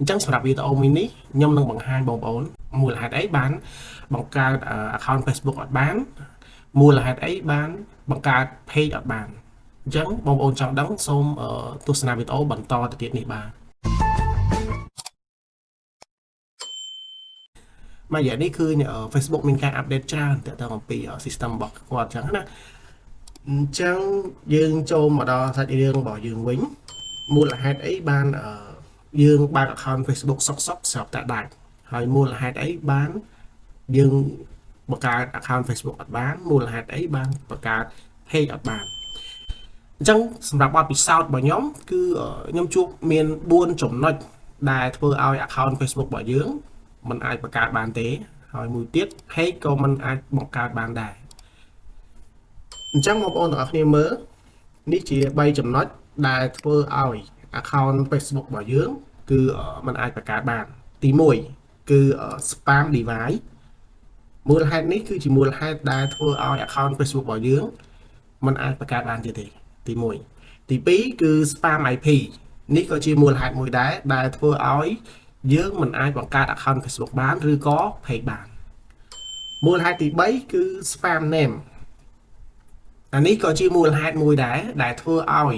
chẳngសម្រាប់វីដេអូមួយនេះខ្ញុំនឹងបង្ហាញបងប្អូនមូលហេតុអីបានបង្កើត account Facebook អត់បានមូលហេតុអីបានបង្កើត page អត់បានអញ្ចឹងបងប្អូនចង់ដឹងសូមទស្សនាវីដេអូបន្តទៅទៀតនេះបាទមកយ៉ាងនេះគឺ Facebook មានការអាប់ដេតច្រើនទាក់ទងអំពី system របស់គាត់អញ្ចឹងណាអញ្ចឹងយើងចូលមកដល់សាច់រឿងរបស់យើងវិញមូលហេតុអីបានយើងបើក account Facebook សុកស្រាប់តែដាច់ហើយមូលហេតុអីបានយើងបង្កើត account Facebook អត់បានមូលហេតុអីបានបង្កើត page អត់បានអញ្ចឹងសម្រាប់បទពិសោធន៍របស់ខ្ញុំគឺខ្ញុំជួបមាន4ចំណុចដែលធ្វើឲ្យ account Facebook របស់យើងมันអាចបង្កើតបានទេហើយមួយទៀត page ក៏มันអាចបង្កើតបានដែរអញ្ចឹងបងប្អូនទាំងអស់គ្នាមើលនេះជា3ចំណុចដែលធ្វើឲ្យ account Facebook របស់យើងគឺมันអាចបង្កើតបានទី1គឺ spam device មូលហេតុនេះគឺជាមូលហេតុដែលធ្វើឲ្យ account Facebook របស់យើងมันអាចបង្កើតបានទៀតទេទី1ទី2គឺ spam IP នេះក៏ជាមូលហេតុមួយដែរដែលធ្វើឲ្យយើងមិនអាចបង្កើត account Facebook បានឬក៏ page បានមូលហេតុទី3គឺ spam name អានេះក៏ជាមូលហេតុមួយដែរដែលធ្វើឲ្យ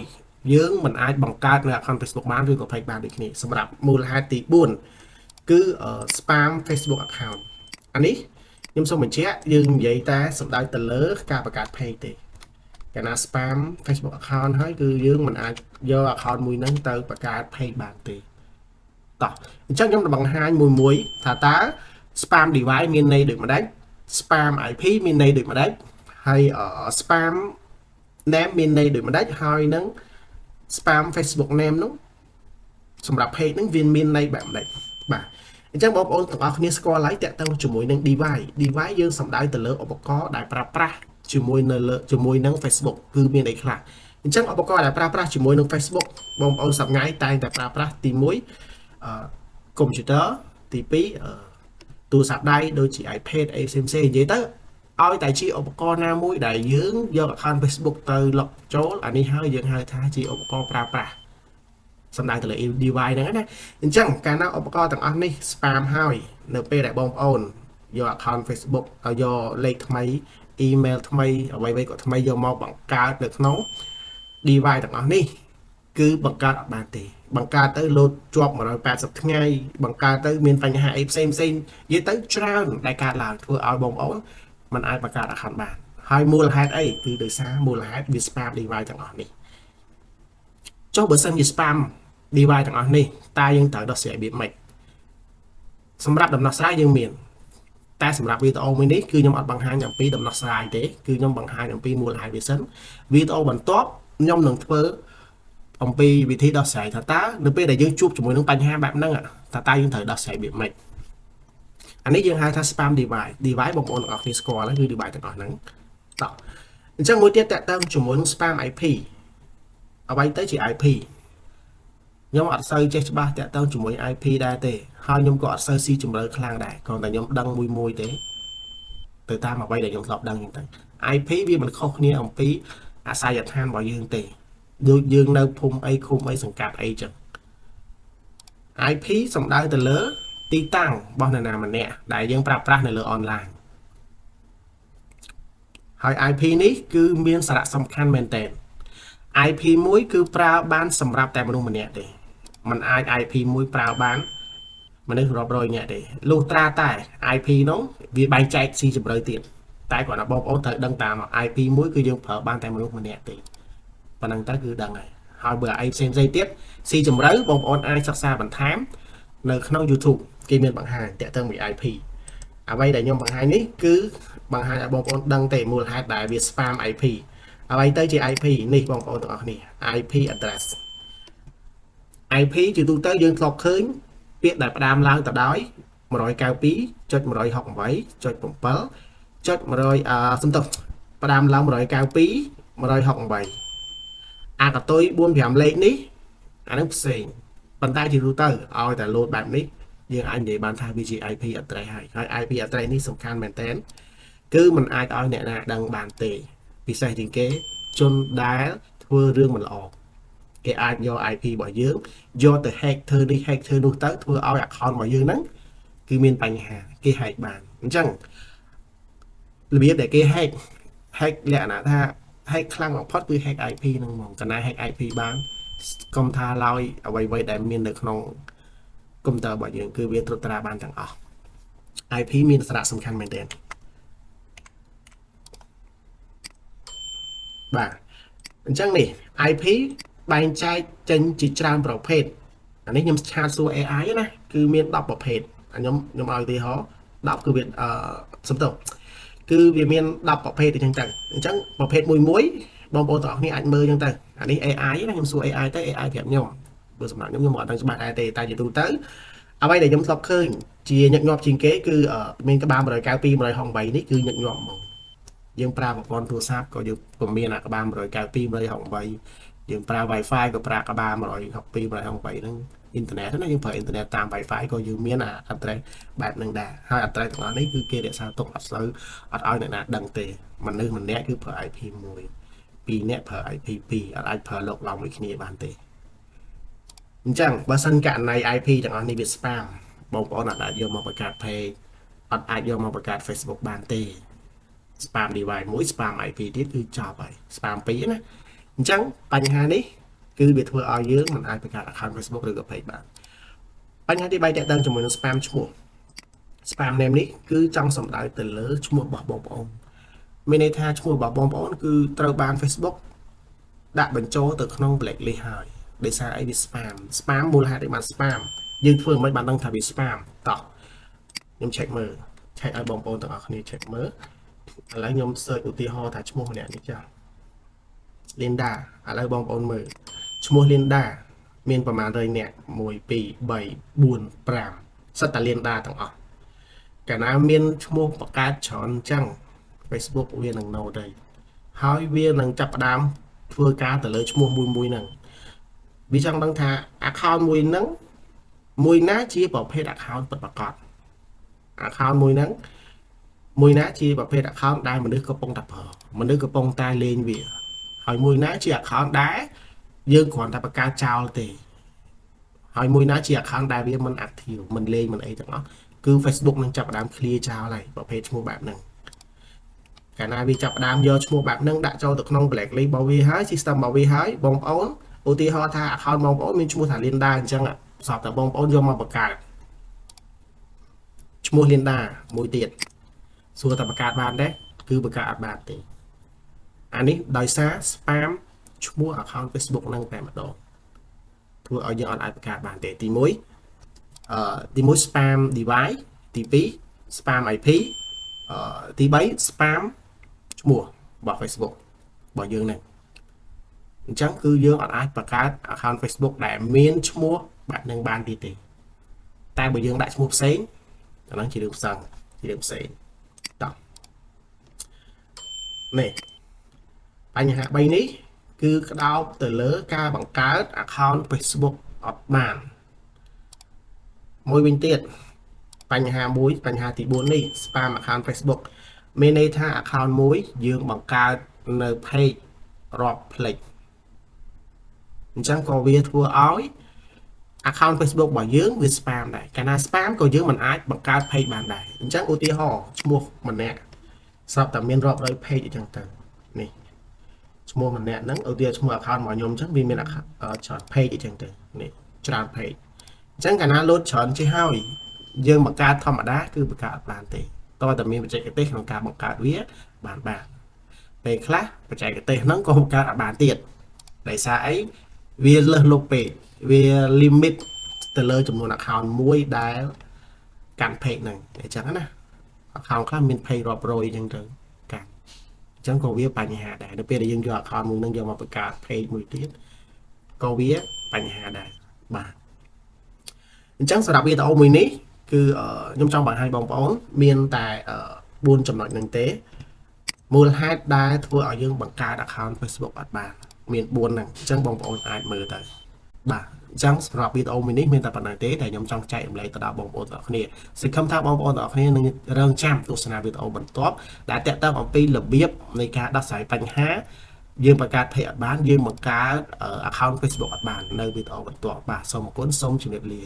យើងមិនអាចបង្កើតនៅ account Facebook បានឬក៏ page បានដូចគ្នាសម្រាប់មូលហេតុទី4គឺ spam Facebook account អានេះខ្ញុំសូមបញ្ជាក់យើងនិយាយតែសំដៅទៅលើការបង្កើត page ទេកាលណា spam Facebook account ហើយគឺយើងមិនអាចយក account មួយហ្នឹងទៅបង្កើត page បានទេតោះអញ្ចឹងខ្ញុំនឹងបង្ហាញមួយថាតើ spam device មានន័យដូចម្ដេច spam IP មានន័យដូចម្ដេចហើយ spam name មានន័យដូចម្ដេចហើយនឹង spam Facebook name នោះសម្រាប់ page ហ្នឹងវាមានន័យបែបម៉េចបាទអញ្ចឹងបងប្អូនទាំងអស់គ្នាស្គាល់ហើយតាក់ទងជាមួយនឹង device យើងសំដៅទៅលើឧបករណ៍ដែលប្រើប្រាស់ជាមួយនឹង Facebook គឺមានអីខ្លះអញ្ចឹងឧបករណ៍ដែលប្រើប្រាស់ជាមួយនឹង Facebook បងប្អូនសប្ងាយតែងតែប្រើប្រាស់ទី1 computer ទី2ទូរស័ព្ទដៃដូចជា iPad អីផ្សេងៗនិយាយទៅឲ្យតែជាឧបករណ៍ណាមួយដែលយើងយក account Facebook ទៅ log ចូលអានេះហើយយើងហៅថាជាឧបករណ៍ប្រើប្រាស់សំដៅទៅលើ device ហ្នឹងណាអញ្ចឹងកាលណាឧបករណ៍ទាំងអស់នេះ spam ហើយនៅពេលដែលបងប្អូនយក account Facebook យកលេខថ្មី email ថ្មីអ្វីៗក៏ថ្មីយកមកបង្កើតនៅក្នុង device ទាំងអស់នេះគឺបង្កើតអត់បានទេបង្កើតទៅលោតជាប់180ថ្ងៃបង្កើតទៅមានបញ្ហាអីផ្សេងនិយាយទៅច្រើនដែលកើតឡើងធ្វើឲ្យបងប្អូនมันអាចបង្កើត account បានហើយមូលហេតុអីគឺដោយសារមូលហេតុវា spam device ទាំងអស់នេះចុះបើសិនជា spam device ទាំងអស់នេះតើយើងត្រូវដោះស្រាយរបៀបម៉េចសម្រាប់ដំណោះស្រាយយើងមានតែសម្រាប់វីដេអូមួយនេះគឺខ្ញុំអត់បង្ហាញអំពីដំណោះស្រាយទេគឺខ្ញុំបង្ហាញអំពីមូលហេតុវាសិនវីដេអូបន្ទាប់ខ្ញុំនឹងធ្វើអំពីវិធីដោះស្រាយថាតើនៅពេលដែលយើងជួបជាមួយនឹងបញ្ហាបែបហ្នឹងតើយើងត្រូវដោះស្រាយរបៀបម៉េចអានេះយើងហៅថា spam device បងប្អូនទាំងអស់គ្នាស្គាល់ហើយគឺ device ទាំងអស់ហ្នឹងតោះអញ្ចឹងមួយទៀតតើតើជាមួយនឹង spam IP អ្វីទៅជា IP ខ្ញុំអត់សូវចេះច្បាស់តាក់ទងជាមួយ IP ដែរទេហើយខ្ញុំក៏អត់សូវស៊ីជម្រៅខ្លាំងដែរគ្រាន់តែខ្ញុំដឹងមួយទេទៅតាមអ្វីដែលខ្ញុំធ្លាប់ដឹងហ្នឹងទៅ IP វាមិនខុសគ្នាអំពីអាសយដ្ឋានរបស់យើងទេដូចយើងនៅភូមិអីឃុំអីសង្កាត់អីចឹង IP សំដៅទៅលើទីតាំងរបស់នរណាម្នាក់ដែលយើងប្រើប្រាស់នៅលើអនឡាញហើយ IP នេះគឺមានសារៈសំខាន់មែនទែន IP មួយគឺប្រើបានសម្រាប់តែមនុស្សម្នាក់ទេมันអាច IP មួយប្រើបានមនុស្សរាប់រយនាក់ទេលុះត្រាតែ IP នោះវាបែងចែកស៊ីជម្រៅទៀតតែគាត់ថាបងប្អូនត្រូវដឹងតាម IP មួយគឺយើងប្រើបានតែមនុស្សម្នាក់ទេប៉ុណ្ណឹងទៅគឺដឹងហើយបើ IP ផ្សេងទៀតស៊ីជម្រៅបងប្អូនអាចសិក្សាបន្ថែមនៅក្នុង YouTube គេមានបង្ហាញតាក់ទងពី IP អ្វីដែលខ្ញុំបង្ហាញនេះគឺបង្ហាញឲ្យបងប្អូនដឹងទេមូលហេតុដែលវា spam IP អ្វីទៅជា IP នេះបងប្អូនទាំងអស់គ្នា IP address IP ជាទូទៅយើងធ្លាប់ឃើញពាក្យដែលផ្ដើមឡើងទៅដោយ 192.168.7.100 សំទោសផ្ដើមឡើង 192.168 អាកតុយ 4-5 លេខនេះអានឹងផ្សេងប៉ុន្តែជាទូទៅឲ្យតែលោតបែបនេះយើងអាចនិយាយបានថាវាជា IP address ហើយ IP address នេះសំខាន់មែនតើគឺมันអាចឲ្យអ្នកណាដឹងបានទេពិសេសជាងគេជនដែលធ្វើរឿងមិនល្អ គេអាចយក IP របស់យើងយកទៅ hack ធ្វើនេះ hack ធ្វើនោះទៅធ្វើឲ្យ account របស់យើងហ្នឹងគឺមានបញ្ហាគេ hack បានអញ្ចឹងរបៀបដែលគេ hack លក្ខណៈថា hack ខ្លាំងបំផុតគឺ hack IP ហ្នឹងហ្មងកាលណា hack IP បានកុំថាឡើយអ្វីៗដែលមាននៅក្នុងកុំព្យូទ័ររបស់យើងគឺវាត្រួតត្រាបានទាំងអស់ IP មានសារៈសំខាន់មែនទែនបាទអញ្ចឹងនេះ IP បែងចែកចេញជាច្រើនប្រភេទអានេះខ្ញុំឆាតសួរ AI ណាគឺមាន10ប្រភេទខ្ញុំឲ្យឧទាហរណ៍10គឺវាសំទោសគឺវាមាន10ប្រភេទអញ្ចឹងទៅអញ្ចឹងប្រភេទមួយបងប្អូនទាំងអស់គ្នាអាចមើលអញ្ចឹងទៅអានេះ AI ណាខ្ញុំសួរ AI ទៅ AI ប្រាប់ខ្ញុំបើសម្រាប់ខ្ញុំអត់ដឹងច្បាស់ដែរទេតែជាទូទៅអ្វីដែលខ្ញុំធ្លាប់ឃើញជាញឹកញាប់ជាងគេគឺមានក្បាល192 168នេះគឺញឹកញាប់ហ្មងយើងប្រើប្រព័ន្ធទូរស័ព្ទក៏យើងពុំមានអាក្បាល192 168យើងប្រើ Wi-Fi ក៏ប្រើក្បាល162 168ហ្នឹងអ៊ីនធឺណិតណាយើងប្រើអ៊ីនធឺណិតតាម Wi-Fi ក៏យើងមានអា address បែបហ្នឹងដែរហើយ address ទាំងអស់នេះគឺគេរក្សាទុកអត់ឲ្យអ្នកណាដឹងទេមនុស្សម្នាក់គឺប្រើ IP 1 2នាក់ប្រើ IP 2អត់អាចប្រើលោកឡំមួយគ្នាបានទេអញ្ចឹងបើសិនករណី IP ទាំងអស់នេះវា spam បងប្អូនអាចយកមកបង្កើត page អត់អាចយកមកបង្កើត Facebook បានទេ spam device មួយ spam IP ទៀតគឺចប់ហើយ spam 2ណាអញ្ចឹងបញ្ហានេះគឺវាធ្វើឲ្យយើងមិនអាចបង្កើត account Facebook ឬក៏ page បានបញ្ហាទី3តើតើជាមួយនឹង spam ឈ្មោះ spam name នេះគឺចង់សំដៅទៅលើឈ្មោះរបស់បងប្អូនមានន័យថាឈ្មោះរបស់បងប្អូនគឺត្រូវបាន Facebook ដាក់បញ្ចូលទៅក្នុង blacklist ហើយដោយសារអីវា spam មូលហេតុអីបាន spam យើងធ្វើមិនបានដឹងថាវា spam តោះខ្ញុំ check មើល check ឲ្យបងប្អូនទាំងអស់គ្នា check មើលឥឡូវខ្ញុំ search ឧទាហរណ៍ថាឈ្មោះម្នាក់នេះចាស់ Linda ឥឡូវបងប្អូនមើលឈ្មោះ Linda មានប្រមាណ100នាក់1 2 3 4 5សិតតែ Linda ទាំងអស់កាលណាមានឈ្មោះបង្កើតច្រើនអញ្ចឹង Facebook វានឹង know ទៅហើយវានឹងចាប់ផ្ដើមធ្វើការទៅលើឈ្មោះមួយហ្នឹងវាចង់ដឹងថា account មួយហ្នឹងមួយណាជាប្រភេទ account ពិតប្រាកដ account មួយហ្នឹងមួយណាជាប្រភេទ account ដែលមនុស្សកំពុងតែប្រើមនុស្សកំពុងតែលេងវាហើយមួយណាជា account ដែលយើងគ្រាន់តែបង្កើតចោលទេហើយមួយណាជា account ដែលវាមិន active មិនលេងមិនអីទាំងអស់គឺ Facebook នឹងចាប់ផ្ដើម clear ចោលហើយប្រភេទឈ្មោះបែបហ្នឹងកាលណាវាចាប់ផ្ដើមយកឈ្មោះបែបហ្នឹងដាក់ចូលទៅក្នុង blacklist របស់វាហើយ system របស់វាហើយបងប្អូនឧទាហរណ៍ថា account បងប្អូនមានឈ្មោះថា Linda អញ្ចឹងសពតែបងប្អូនយកមកបង្កើតឈ្មោះ Linda មួយទៀតសួរតែបង្កើតបានដែរគឺបង្កើតអត់បានទេអានេះដោយសារ spam ឈ្មោះ account Facebook ហ្នឹងតែម្ដងធ្វើឲ្យយើងអត់អាចបង្កើតបានទេទី1 spam device ទី2 spam IP ទី3 spam ឈ្មោះរបស់ Facebook របស់យើងហ្នឹងអញ្ចឹងគឺយើងអត់អាចបង្កើត account Facebook ដែលមានឈ្មោះបែបហ្នឹងបានទៀតទេតែបើយើងដាក់ឈ្មោះផ្សេងអាហ្នឹងជារឿងផ្សេងតោះនេះបញ្ហា3នេះគឺក្តោបទៅលើការបង្កើត account Facebook អត់បានមួយវិញទៀតបញ្ហាទី4នេះ spam account Facebook មានន័យថា account មួយយើងបង្កើតនៅ page រាប់ផ្លេចអញ្ចឹងក៏វាធ្វើឲ្យ account Facebook របស់យើងវា spam ដែរកាលណា spam ក៏យើងមិនអាចបង្កើត page បានដែរអញ្ចឹងឧទាហរណ៍ឈ្មោះម្នាក់ស្រាប់តែមានរាប់រយ page អញ្ចឹងទៅនេះឈ្មោះម្នាក់ហ្នឹងឧទាហរណ៍ឈ្មោះ account របស់ខ្ញុំអញ្ចឹងវាមានច្រើន page អញ្ចឹងទៅនេះច្រើន page អញ្ចឹងកាលណា load ច្រើនជាហើយយើងបង្កើតធម្មតាគឺបង្កើតអត់បានទេតើតែមានបច្ចេកទេសក្នុងការបង្កើតវាបានពេលខ្លះបច្ចេកទេសហ្នឹងក៏បង្កើតអត់បានទៀតដោយសារអីវាលើសលប់ពេកវា limit ទៅលើចំនួន account មួយដែលកាន់ page ហ្នឹងអញ្ចឹងណា account ខ្លះមាន page រាប់រយអញ្ចឹងទៅកាន់អញ្ចឹងក៏វាបញ្ហាដែរនៅពេលដែលយើងយក account មួយហ្នឹងយកមកបង្កើត page មួយទៀតក៏វាបញ្ហាដែរបាទអញ្ចឹងសម្រាប់វីដេអូមួយនេះគឺខ្ញុំចង់បង្ហាញបងប្អូនមានតែ4ចំណុចហ្នឹងទេមូលហេតុដែលធ្វើឲ្យយើងបង្កើត account Facebook អត់បានមាន4ហ្នឹងអញ្ចឹងបងប្អូនអាចមើលទៅបាទអញ្ចឹងសម្រាប់វីដេអូមួយនេះមានតែប៉ុណ្ណឹងទេដែលខ្ញុំចង់ចែករំលែកទៅដល់បងប្អូនទាំងអស់គ្នាសង្ឃឹមថាបងប្អូនទាំងអស់គ្នានឹងរងចាំទស្សនាវីដេអូបន្ទាប់ដែលទាក់ទងអំពីរបៀបនៃការដោះស្រាយបញ្ហា dươngបង្កើត page អត់បានយើងបង្កើត account Facebook អត់បាននៅវីដេអូបន្ទាប់បាទសូមអរគុណសូមជម្រាបលា